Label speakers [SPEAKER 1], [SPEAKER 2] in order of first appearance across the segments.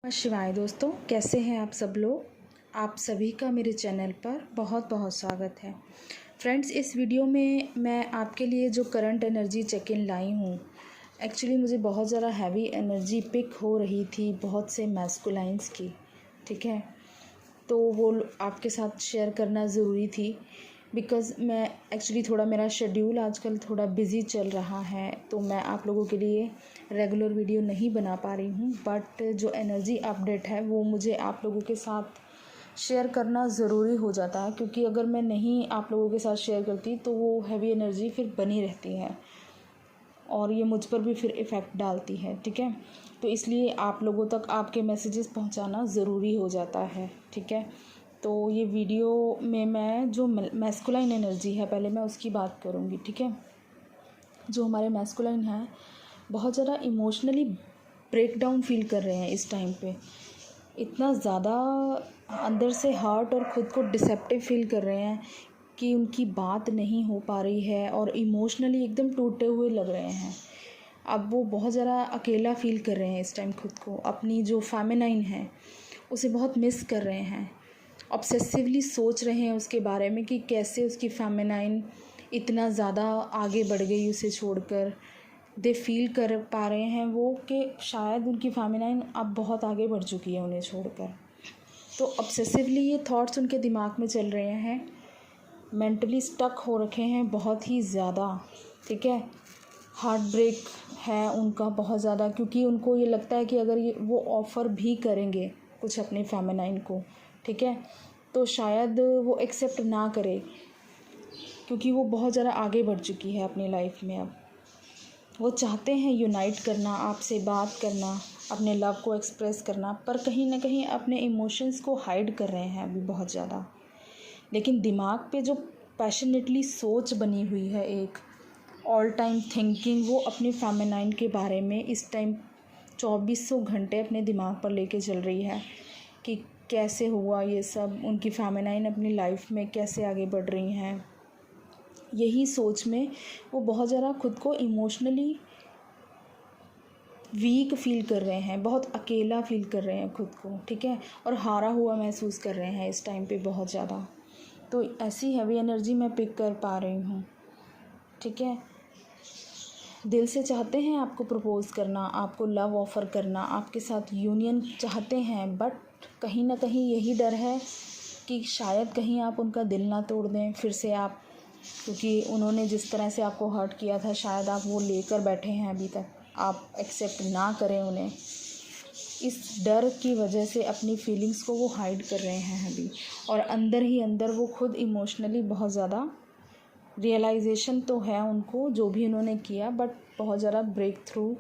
[SPEAKER 1] नमः शिवाय दोस्तों, कैसे हैं आप सब लोग। आप सभी का मेरे चैनल पर बहुत बहुत स्वागत है। फ्रेंड्स, इस वीडियो में मैं आपके लिए जो करंट एनर्जी चेक इन लाई हूँ, एक्चुअली मुझे बहुत ज़्यादा हैवी एनर्जी पिक हो रही थी बहुत से मैस्कुलाइंस की, ठीक है। तो वो आपके साथ शेयर करना ज़रूरी थी बिकॉज़ मैं एक्चुअली थोड़ा मेरा शेड्यूल आजकल थोड़ा बिज़ी चल रहा है, तो मैं आप लोगों के लिए रेगुलर वीडियो नहीं बना पा रही हूँ। बट जो एनर्जी अपडेट है वो मुझे आप लोगों के साथ शेयर करना ज़रूरी हो जाता है, क्योंकि अगर मैं नहीं आप लोगों के साथ शेयर करती तो वो हैवी एनर्जी फिर बनी रहती है और ये मुझ पर भी फिर इफ़ेक्ट डालती है, ठीक है। तो इसलिए आप लोगों तक आपके मैसेजेस पहुंचाना ज़रूरी हो जाता है, ठीक है। तो ये वीडियो में मैं जो मैस्कुलाइन एनर्जी है, पहले मैं उसकी बात करूँगी, ठीक है। जो हमारे मैस्कुलाइन हैं बहुत ज़्यादा इमोशनली ब्रेक डाउन फील कर रहे हैं इस टाइम पे, इतना ज़्यादा अंदर से हर्ट और ख़ुद को डिसेप्टिव फील कर रहे हैं कि उनकी बात नहीं हो पा रही है और इमोशनली एकदम टूटे हुए लग रहे हैं। अब वो बहुत ज़्यादा अकेला फ़ील कर रहे हैं इस टाइम खुद को, अपनी जो फेमिनाइन है उसे बहुत मिस कर रहे हैं। ऑब्सेसिवली सोच रहे हैं उसके बारे में कि कैसे उसकी फेमिनाइन इतना ज़्यादा आगे बढ़ गई उसे छोड़कर। दे फील कर पा रहे हैं वो कि शायद उनकी फेमिनाइन अब बहुत आगे बढ़ चुकी है उन्हें छोड़कर। तो ऑब्सेसिवली ये थॉट्स उनके दिमाग में चल रहे हैं, मेंटली स्टक हो रखे हैं बहुत ही ज़्यादा, ठीक है। हार्ट ब्रेक है उनका बहुत ज़्यादा, क्योंकि उनको ये लगता है कि अगर ये वो ऑफ़र भी करेंगे कुछ अपने फेमिनाइन को, ठीक है, तो शायद वो एक्सेप्ट ना करे, क्योंकि वो बहुत ज़्यादा आगे बढ़ चुकी है अपनी लाइफ में। अब वो चाहते हैं यूनाइट करना, आपसे बात करना, अपने लव को एक्सप्रेस करना, पर कहीं ना कहीं अपने इमोशंस को हाइड कर रहे हैं अभी बहुत ज़्यादा। लेकिन दिमाग पे जो पैशनेटली सोच बनी हुई है, एक ऑल टाइम थिंकिंग, वो अपनी फेमिनाइन के बारे में इस टाइम 2400 घंटे अपने दिमाग पर लेके चल रही है कि कैसे हुआ ये सब, उनकी फेमिनाइन अपनी लाइफ में कैसे आगे बढ़ रही हैं। यही सोच में वो बहुत ज़्यादा खुद को इमोशनली वीक फील कर रहे हैं, बहुत अकेला फील कर रहे हैं खुद को, ठीक है, और हारा हुआ महसूस कर रहे हैं इस टाइम पे बहुत ज़्यादा। तो ऐसी हैवी एनर्जी मैं पिक कर पा रही हूँ, ठीक है। दिल से चाहते हैं आपको प्रपोज़ करना, आपको लव ऑफ़र करना, आपके साथ यूनियन चाहते हैं, बट कहीं ना कहीं यही डर है कि शायद कहीं आप उनका दिल ना तोड़ दें फिर से आप, क्योंकि उन्होंने जिस तरह से आपको हर्ट किया था शायद आप वो लेकर बैठे हैं अभी तक, आप एक्सेप्ट ना करें उन्हें। इस डर की वजह से अपनी फीलिंग्स को वो हाइड कर रहे हैं अभी, और अंदर ही अंदर वो खुद इमोशनली बहुत ज़्यादा रियलाइजेशन तो है उनको जो भी उन्होंने किया, बट बहुत ज़्यादा ब्रेक थ्रू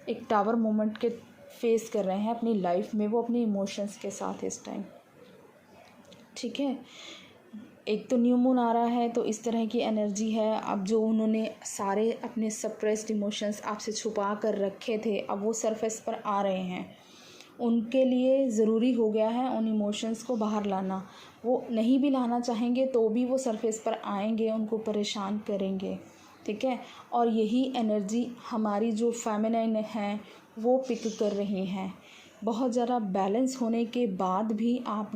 [SPEAKER 1] एक टावर मोमेंट के फेस कर रहे हैं अपनी लाइफ में, वो अपने इमोशंस के साथ इस टाइम, ठीक है। एक तो न्यू मून आ रहा है, तो इस तरह की एनर्जी है। अब जो उन्होंने सारे अपने सप्रेस्ड इमोशंस आपसे छुपा कर रखे थे, अब वो सरफेस पर आ रहे हैं। उनके लिए ज़रूरी हो गया है उन इमोशंस को बाहर लाना। वो नहीं भी लाना चाहेंगे तो भी वो सरफेस पर आएंगे, उनको परेशान करेंगे, ठीक है। और यही एनर्जी हमारी जो फेमिनाइन है वो पिक कर रही हैं। बहुत ज़्यादा बैलेंस होने के बाद भी आप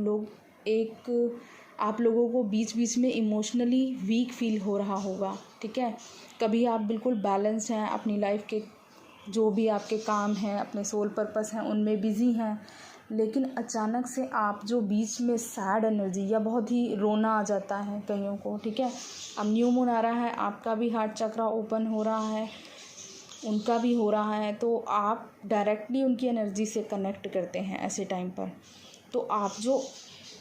[SPEAKER 1] लोगों को बीच बीच में इमोशनली वीक फील हो रहा होगा, ठीक है। कभी आप बिल्कुल बैलेंस हैं, अपनी लाइफ के जो भी आपके काम हैं, अपने सोल पर्पस हैं, उनमें बिज़ी हैं, लेकिन अचानक से आप जो बीच में सैड एनर्जी या बहुत ही रोना आ जाता है कईयों को, ठीक है। अब न्यू मून आ रहा है, आपका भी हार्ट चक्रा ओपन हो रहा है, उनका भी हो रहा है, तो आप डायरेक्टली उनकी एनर्जी से कनेक्ट करते हैं ऐसे टाइम पर। तो आप जो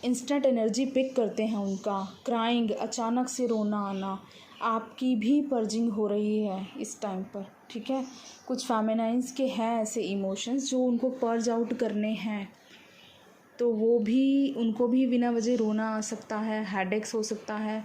[SPEAKER 1] इंस्टेंट एनर्जी पिक करते हैं उनका क्राइंग, अचानक से रोना आना, आपकी भी पर्जिंग हो रही है इस टाइम पर, ठीक है। कुछ फेमिनाइन्स के हैं ऐसे इमोशंस जो उनको पर्ज आउट करने हैं, तो वो भी उनको भी बिना वजह रोना आ सकता है, हेडेक्स हो सकता है,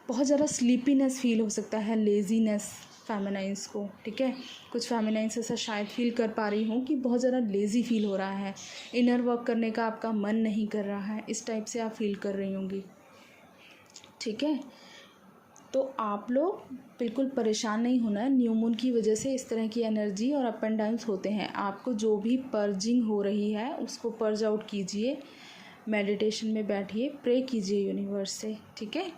[SPEAKER 1] बहुत ज़्यादा स्लीपीनेस फील हो सकता है, लेज़ीनेस फेमिनाइन्स को, ठीक है। कुछ फेमिनाइन्स ऐसा शायद फील कर पा रही हूँ कि बहुत ज़्यादा लेज़ी फील हो रहा है, इनर वर्क करने का आपका मन नहीं कर रहा है, इस टाइप से आप फील कर रही होंगी, ठीक है। तो आप लोग बिल्कुल परेशान नहीं होना है। न्यू मून की वजह से इस तरह की एनर्जी और अप एंड डाउन्स होते हैं। आपको जो भी पर्जिंग हो रही है उसको पर्ज आउट कीजिए, मेडिटेशन में बैठिए, प्रे कीजिए यूनिवर्स से, ठीक है।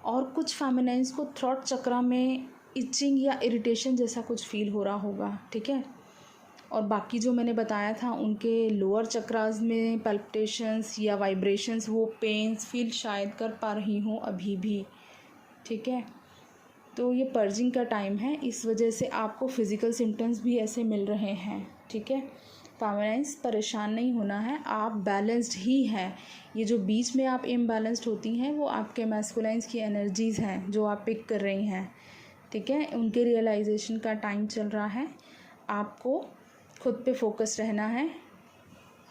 [SPEAKER 1] और कुछ फेमिनाइन्स को थ्रोट चक्रा में इचिंग या इरिटेशन जैसा कुछ फील हो रहा होगा, ठीक है। और बाकी जो मैंने बताया था उनके लोअर चक्रास में पल्पिटेशंस या वाइब्रेशंस, वो पेन्स फील शायद कर पा रही हूँ अभी भी, ठीक है। तो ये पर्जिंग का टाइम है, इस वजह से आपको फिज़िकल सिम्टम्स भी ऐसे मिल रहे हैं, ठीक है। फेमिनाइन्स परेशान नहीं होना है, आप बैलेंस्ड ही हैं। ये जो बीच में आप इम्बैलेंस्ड होती हैं वो आपके मैस्कुलाइन्स की एनर्जीज़ हैं जो आप पिक कर रही हैं, ठीक है। उनके रियलाइजेशन का टाइम चल रहा है। आपको खुद पे फोकस रहना है।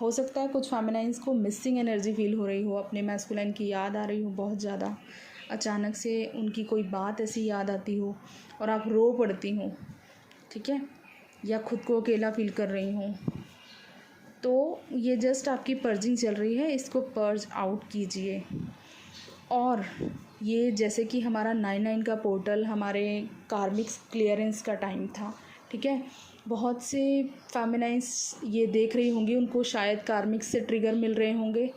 [SPEAKER 1] हो सकता है कुछ फेमिनाइन्स को मिसिंग एनर्जी फील हो रही हो, अपने मैस्कुलाइन की याद आ रही हो बहुत ज़्यादा, अचानक से उनकी कोई बात ऐसी याद आती हो और आप रो पड़ती हो, ठीक है, या खुद को अकेला फील कर रही हो। तो ये जस्ट आपकी पर्जिंग चल रही है, इसको पर्ज आउट कीजिए। और ये जैसे कि हमारा 9/9 का पोर्टल हमारे कार्मिक्स क्लियरेंस का टाइम था, ठीक है। बहुत से फेमिनाइन्स ये देख रही होंगी, उनको शायद कार्मिक्स से ट्रिगर मिल रहे होंगे,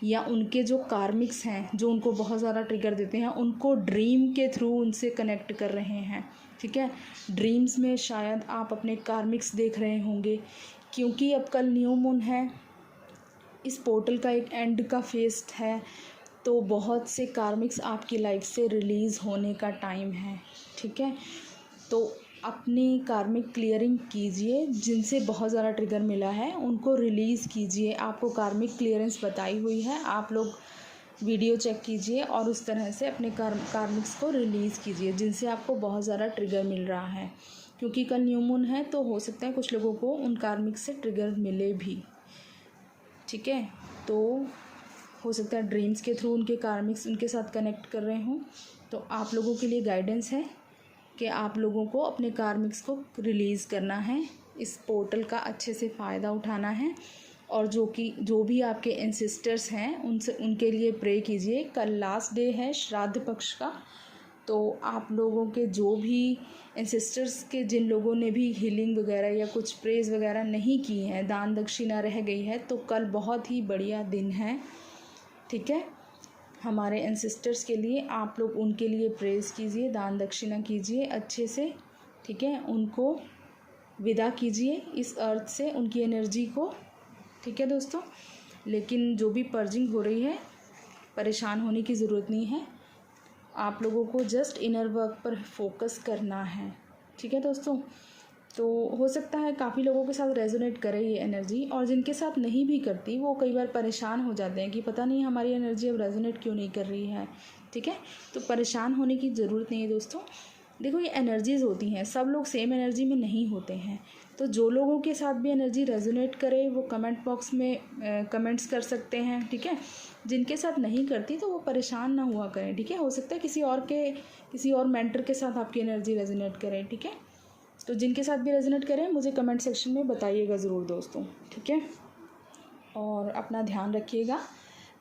[SPEAKER 1] या उनके जो कार्मिक्स हैं जो उनको बहुत ज़्यादा ट्रिगर देते हैं उनको ड्रीम के थ्रू उनसे कनेक्ट कर रहे हैं, ठीक है। ड्रीम्स में शायद आप अपने कार्मिक्स देख रहे होंगे, क्योंकि अब कल न्यू मून है, इस पोर्टल का एक एंड का फेस है, तो बहुत से कार्मिक्स आपकी लाइफ से रिलीज़ होने का टाइम है, ठीक है। तो अपनी कार्मिक क्लियरिंग कीजिए, जिनसे बहुत ज़्यादा ट्रिगर मिला है उनको रिलीज़ कीजिए। आपको कार्मिक क्लियरेंस बताई हुई है, आप लोग वीडियो चेक कीजिए और उस तरह से अपने कार्मिक्स को रिलीज़ कीजिए जिनसे आपको बहुत ज़्यादा ट्रिगर मिल रहा है। क्योंकि कल न्यू मून है तो हो सकता है कुछ लोगों को उन कार्मिक्स से ट्रिगर मिले भी, ठीक है। तो हो सकता है ड्रीम्स के थ्रू उनके कार्मिक्स उनके साथ कनेक्ट कर रहे हों। तो आप लोगों के लिए गाइडेंस है कि आप लोगों को अपने कार्मिक्स को रिलीज़ करना है, इस पोर्टल का अच्छे से फ़ायदा उठाना है। और जो भी आपके एंसेस्टर्स हैं उनसे उनके लिए प्रे कीजिए। कल लास्ट डे है श्राद्ध पक्ष का, तो आप लोगों के जो भी एंसेस्टर्स के जिन लोगों ने भी हीलिंग वगैरह या कुछ प्रेज वगैरह नहीं की हैं, दान दक्षिणा रह गई है, तो कल बहुत ही बढ़िया दिन है, ठीक है। हमारे एंसेस्टर्स के लिए आप लोग उनके लिए प्रेज़ कीजिए, दान दक्षिणा कीजिए अच्छे से, ठीक है। उनको विदा कीजिए इस अर्थ से, उनकी एनर्जी को, ठीक है दोस्तों। लेकिन जो भी पर्जिंग हो रही है, परेशान होने की ज़रूरत नहीं है, आप लोगों को जस्ट इनर वर्क पर फोकस करना है, ठीक है दोस्तों। तो हो सकता है काफ़ी लोगों के साथ रेजोनेट करे ये एनर्जी, और जिनके साथ नहीं भी करती वो कई बार परेशान हो जाते हैं कि पता नहीं हमारी एनर्जी अब रेजोनेट क्यों नहीं कर रही है, ठीक है। तो परेशान होने की ज़रूरत नहीं है दोस्तों। देखो, ये एनर्जीज़ होती हैं, सब लोग सेम एनर्जी में नहीं होते हैं। तो जो लोगों के साथ भी एनर्जी रेजोनेट करे वो कमेंट बॉक्स में कमेंट्स कर सकते हैं, ठीक है। जिनके साथ नहीं करती तो वो परेशान ना हुआ करें, ठीक है। हो सकता है किसी और मेंटर के साथ आपकी एनर्जी रेजोनेट करें, ठीक है। तो जिनके साथ भी रेजोनेट करें मुझे कमेंट सेक्शन में बताइएगा ज़रूर दोस्तों, ठीक है। और अपना ध्यान रखिएगा,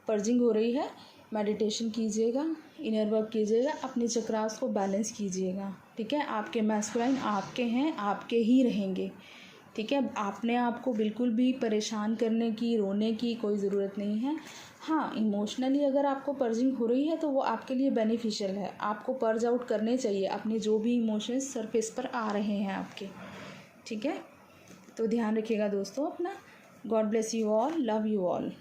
[SPEAKER 1] पर्जिंग हो रही है, मेडिटेशन कीजिएगा, इनर वर्क कीजिएगा, अपने चक्रास को बैलेंस कीजिएगा, ठीक है। आपके मैस्कुलाइन आपके हैं, आपके ही रहेंगे, ठीक है। आपने आपको बिल्कुल भी परेशान करने की, रोने की कोई ज़रूरत नहीं है। हाँ, इमोशनली अगर आपको पर्जिंग हो रही है तो वो आपके लिए बेनिफिशियल है, आपको पर्ज आउट करने चाहिए अपने जो भी इमोशंस सरफेस पर आ रहे हैं आपके, ठीक है। तो ध्यान रखिएगा दोस्तों अपना। God bless you all, love you all.